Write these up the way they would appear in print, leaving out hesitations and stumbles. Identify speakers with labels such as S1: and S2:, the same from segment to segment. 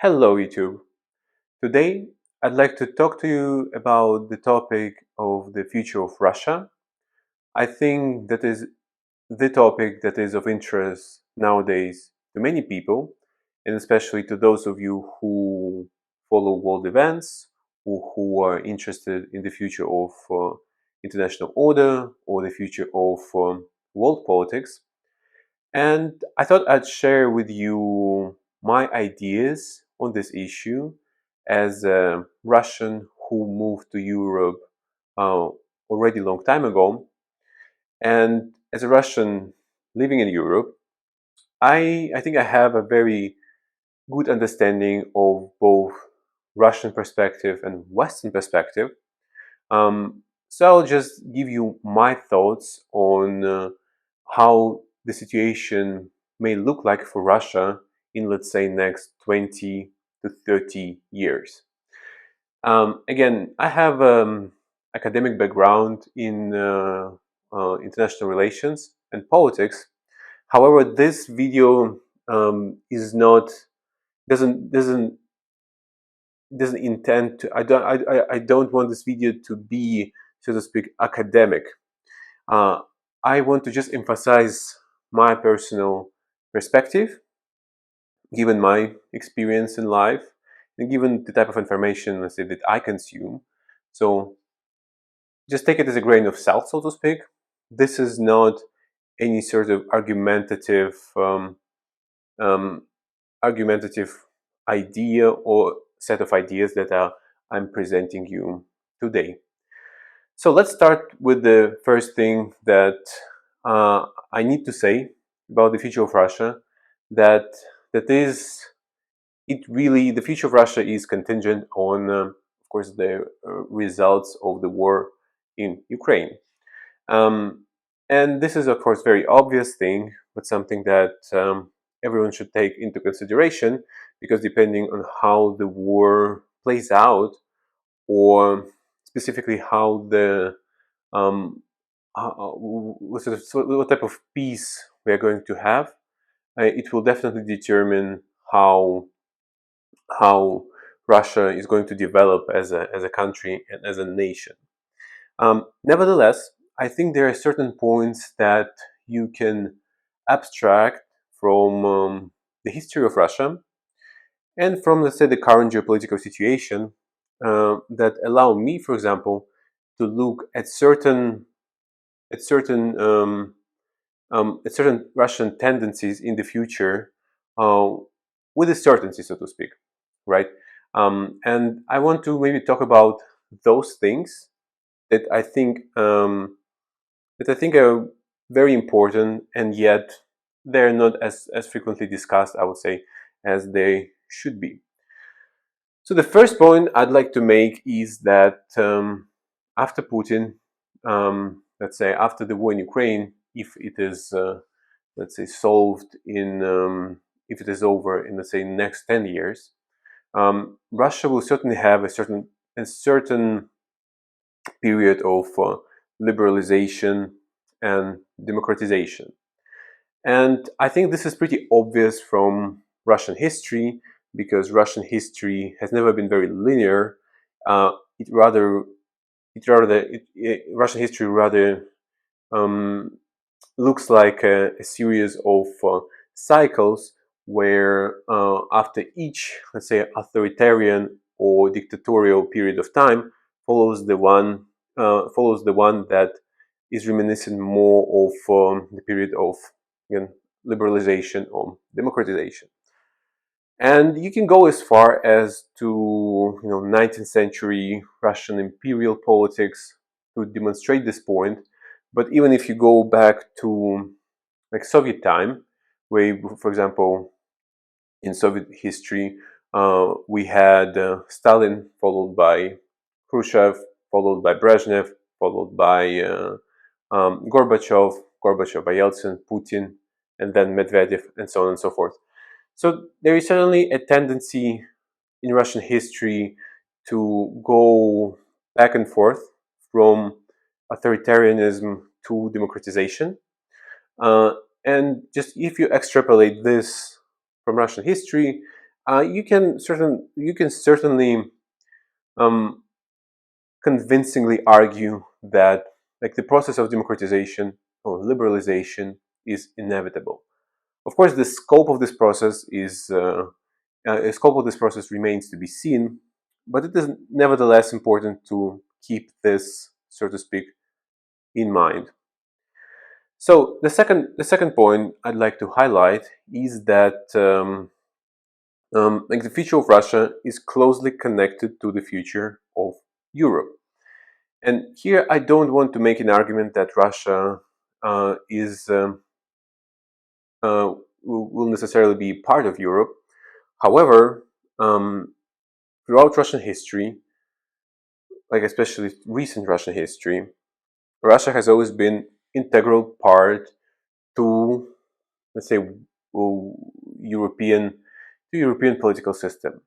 S1: Hello, YouTube. Today, I'd like to talk to you about the topic of the future of Russia. I think that is the topic that is of interest nowadays to many people, and especially to those of you who follow world events or who are interested in the future of international order or the future of world politics. And I thought I'd share with you my ideas on this issue as a Russian who moved to Europe uh, already a long time ago. And as a Russian living in Europe, I think I have a very good understanding of both Russian perspective and Western perspective. So I'll just give you my thoughts on how the situation may look like for Russia in, let's say, next 20 to 30 years. Again, I have academic background in international relations and politics. However, this video is not doesn't intend to. I don't want this video to be, so to speak, academic. Uh, I want to just emphasize my personal perspective, given my experience in life, and given the type of information, let's say, that I consume. So just take it as a grain of salt, so to speak. This is not any sort of um, argumentative idea or set of ideas that I'm presenting you today. So let's start with the first thing that I need to say about the future of Russia. That that is, it really, the future of Russia is contingent on, of course, the results of the war in Ukraine. Um, and this is, of course, very obvious thing, but something that everyone should take into consideration, because depending on how the war plays out, or specifically how the what type of peace we are going to have, it will definitely determine how how Russia is going to develop as a country and as a nation. Nevertheless, I think there are certain points that you can abstract from the history of Russia and from, let's say, the current geopolitical situation, that allow me, for example, to look at certain at certain Russian tendencies in the future uh, with a certainty, so to speak, right? And I want to maybe talk about those things that I think are very important, and yet they're not as frequently discussed, I would say, as they should be. So the first point I'd like to make is that after Putin, let's say after the war in Ukraine, if it is, let's say, solved in, if it is over in, let's say, next 10 years, Russia will certainly have a certain period of liberalization and democratization. And I think this is pretty obvious from Russian history, because Russian history has never been very linear. Uh, it rather, Russian history rather um, looks like a series of cycles where after each, let's say, authoritarian or dictatorial period of time follows follows the one that is reminiscent more of the period of, again, liberalization or democratization. And you can go as far as to 19th century Russian imperial politics to demonstrate this point. But even if you go back to like Soviet time, where, for example, in Soviet history, we had Stalin, followed by Khrushchev, followed by Brezhnev, followed by Gorbachev by Yeltsin, Putin, and then Medvedev, and so on and so forth. So there is certainly a tendency in Russian history to go back and forth from authoritarianism to democratization. Uh, and just if you extrapolate this from Russian history, you can certainly um, convincingly argue that like the process of democratization or liberalization is inevitable. Of course, the scope of this process remains to be seen, but it is nevertheless important to keep this, so to speak, in mind. So the second point I'd like to highlight is that like the future of Russia is closely connected to the future of Europe. And here I don't want to make an argument that Russia is will necessarily be part of Europe. However, um, throughout Russian history, like especially recent Russian history, Russia has always been integral part to, let's say, European European political system.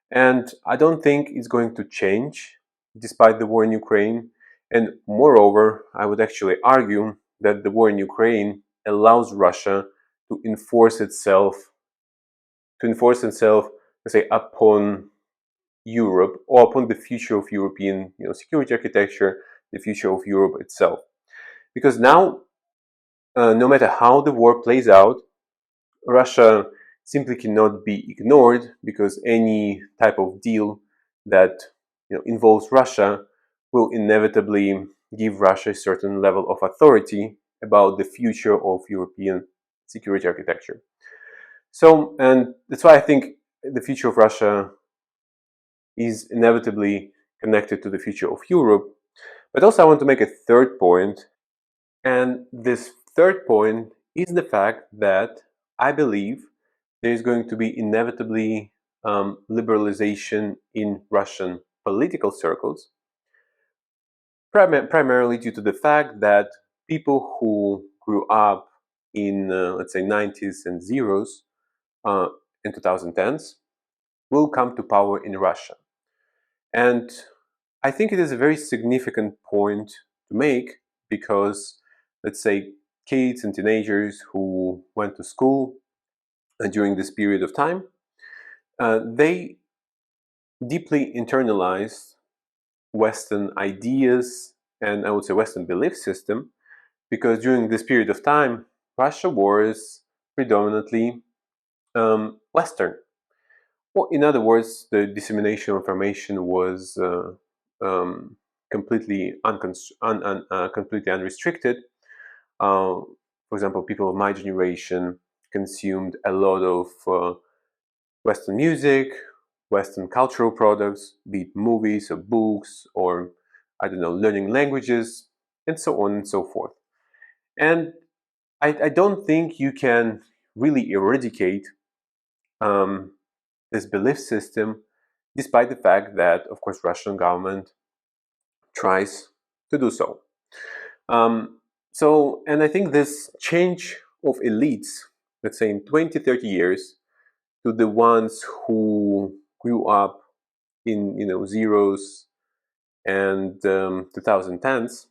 S1: And I don't think it's going to change despite the war in Ukraine. And moreover, I would actually argue that the war in Ukraine allows Russia to enforce itself, let's say, upon Europe or upon the future of European, security architecture, the future of Europe itself. Because now, no matter how the war plays out, Russia simply cannot be ignored because any type of deal that involves Russia will inevitably give Russia a certain level of authority about the future of European security architecture. So, and that's why I think the future of Russia is inevitably connected to the future of Europe. But also, I want to make a third point, and this third point is the fact that I believe there is going to be inevitably liberalization in Russian political circles, primarily due to the fact that people who grew up in, let's say, 90s and zeros uh, in 2010s will come to power in Russia. And I think it is a very significant point to make because, let's say, kids and teenagers who went to school during this period of time, they deeply internalized Western ideas and I would say Western belief system because during this period of time, Russia was predominantly Western. Well, in other words, the dissemination of information was completely unrestricted. For example, people of my generation consumed a lot of Western music, Western cultural products, be it movies or books or, I don't know, learning languages, and so on and so forth. And I don't think you can really eradicate um, this belief system, despite the fact that, of course, Russian government tries to do so. And I think this change of elites, let's say in 20, 30 years, to the ones who grew up in zeros and 2010s,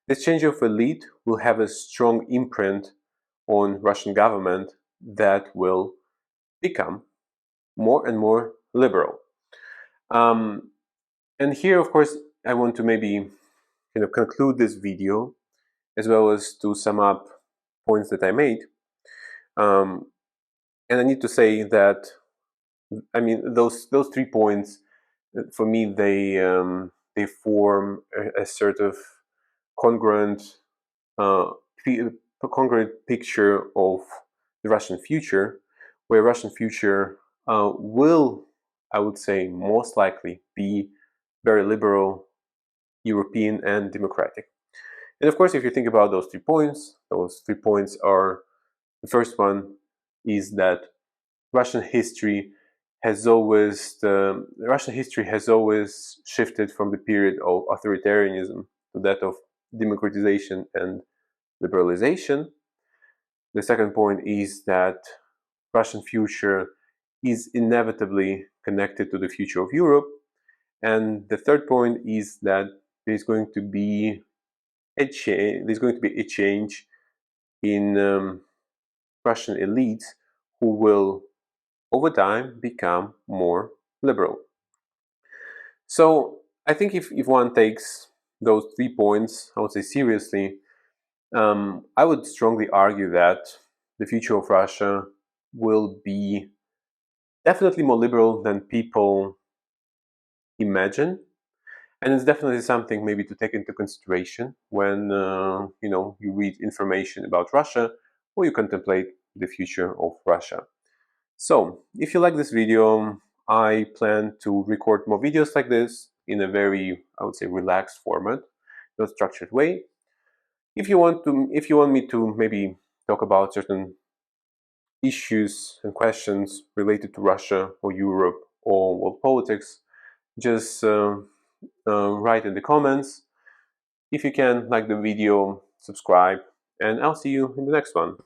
S1: this change of elite will have a strong imprint on Russian government that will become more and more liberal. Um, and here, of course, I want to maybe conclude this video as well as to sum up points that I made. And I need to say that I mean those 3 points for me they form a sort of congruent uh, congruent picture of the Russian future, where Russian future will, I would say, most likely be very liberal, European, and democratic. And of course, if you think about those 3 points are the first one is that Russian history Russian history has always shifted from the period of authoritarianism to that of democratization and liberalization. The second point is that Russian future is inevitably connected to the future of Europe. And the third point is that there's going to be a change in Russian elites who will over time become more liberal. So I think if one takes those 3 points, I would say seriously, I would strongly argue that the future of Russia will be definitely more liberal than people imagine, and it's definitely something maybe to take into consideration when you read information about Russia or you contemplate the future of Russia. So if you like this video, I plan to record more videos like this in a very, I would say, relaxed format, not structured way. If you want me to maybe talk about certain issues and questions related to Russia or Europe or world politics, just write in the comments. If you can, like the video, subscribe, and I'll see you in the next one.